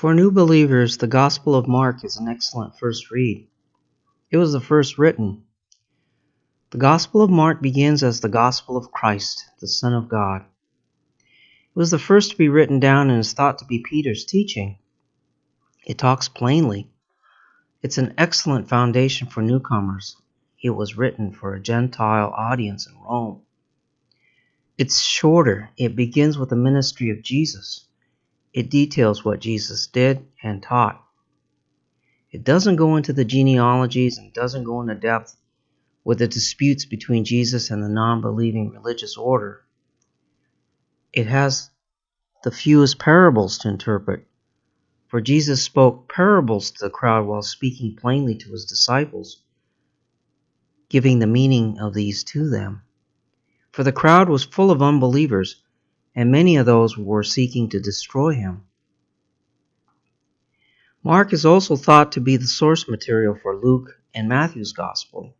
For new believers, the Gospel of Mark is an excellent first read. It was the first written. The Gospel of Mark begins as the Gospel of Christ, the Son of God. It was the first to be written down and is thought to be Peter's teaching. It talks plainly. It's an excellent foundation for newcomers. It was written for a Gentile audience in Rome. It's shorter. It begins with the ministry of Jesus. It details what Jesus did and taught. It doesn't go into the genealogies and doesn't go into depth with the disputes between Jesus and the non-believing religious order. It has the fewest parables to interpret, for Jesus spoke parables to the crowd while speaking plainly to his disciples, giving the meaning of these to them. For the crowd was full of unbelievers, and many of those were seeking to destroy him. Mark is also thought to be the source material for Luke and Matthew's Gospel.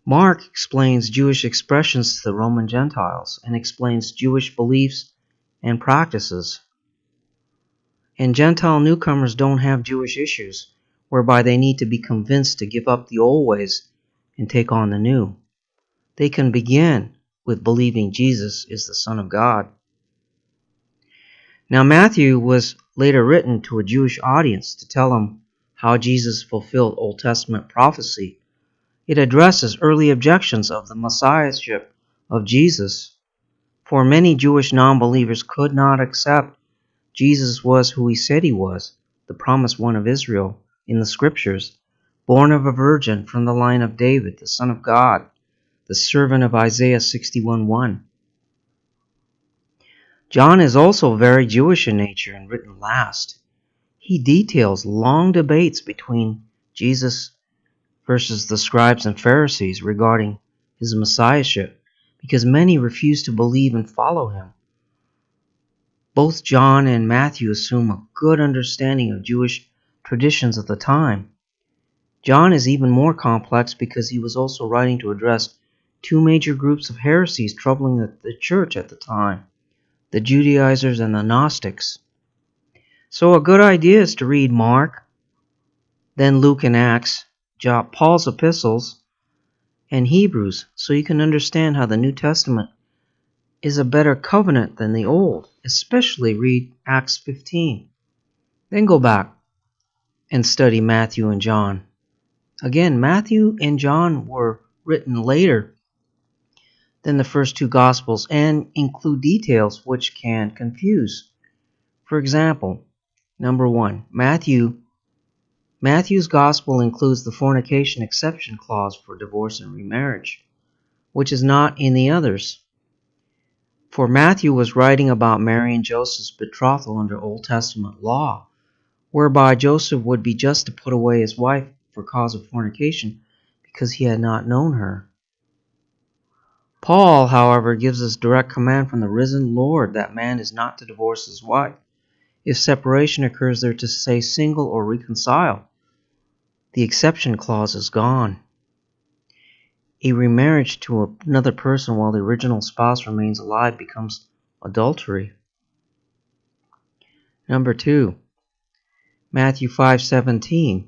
Mark explains Jewish expressions to the Roman Gentiles and explains Jewish beliefs and practices. And Gentile newcomers don't have Jewish issues, whereby they need to be convinced to give up the old ways and take on the new. They can begin with believing Jesus is the Son of God. Now, Matthew was later written to a Jewish audience to tell them how Jesus fulfilled Old Testament prophecy. It addresses early objections of the messiahship of Jesus, for many Jewish non-believers could not accept Jesus was who he said he was, the promised one of Israel in the Scriptures, born of a virgin from the line of David, the Son of God, the servant of Isaiah 61:1. John is also very Jewish in nature and written last. He details long debates between Jesus versus the scribes and Pharisees regarding his messiahship, because many refused to believe and follow him. Both John and Matthew assume a good understanding of Jewish traditions of the time. John is even more complex because he was also writing to address two major groups of heresies troubling the church at the time, the Judaizers and the Gnostics. So a good idea is to read Mark, then Luke and Acts, Paul's epistles, and Hebrews, so you can understand how the New Testament is a better covenant than the Old. Especially read Acts 15. Then go back and study Matthew and John. Again, Matthew and John were written later than the first two Gospels and include details which can confuse. For example, number 1, Matthew's Gospel includes the fornication exception clause for divorce and remarriage, which is not in the others. For Matthew was writing about Mary and Joseph's betrothal under Old Testament law, whereby Joseph would be just to put away his wife for cause of fornication because he had not known her. Paul, however, gives us direct command from the risen Lord that man is not to divorce his wife. If separation occurs, they're to stay single or reconcile. The exception clause is gone. A remarriage to another person while the original spouse remains alive becomes adultery. Number 2, Matthew 5:17.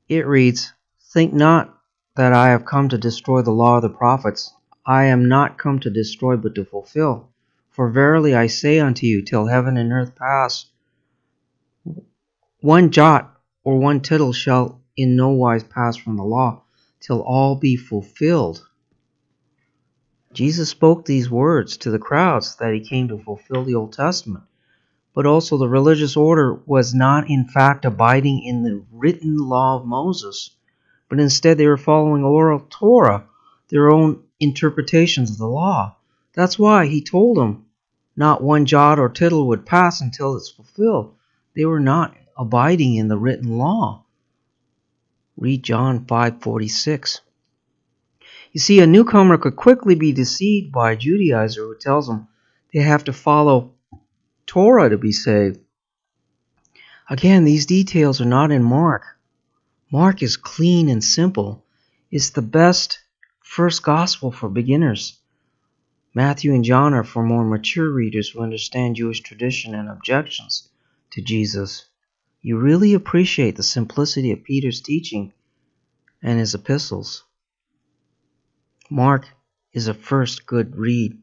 It reads, "Think not that I have come to destroy the law of the prophets. I am not come to destroy but to fulfill. For verily I say unto you, till heaven and earth pass, one jot or one tittle shall in no wise pass from the law, till all be fulfilled." Jesus spoke these words to the crowds that he came to fulfill the Old Testament, but also the religious order was not in fact abiding in the written law of Moses, but instead they were following oral Torah, their own interpretations of the law. That's why he told them not one jot or tittle would pass until it's fulfilled. They were not abiding in the written law. Read John 5:46. You see, a newcomer could quickly be deceived by a Judaizer who tells them they have to follow Torah to be saved. Again, these details are not in Mark. Mark is clean and simple. It's the best first gospel for beginners. Matthew and John are for more mature readers who understand Jewish tradition and objections to Jesus. You really appreciate the simplicity of Peter's teaching and his epistles. Mark is a first good read.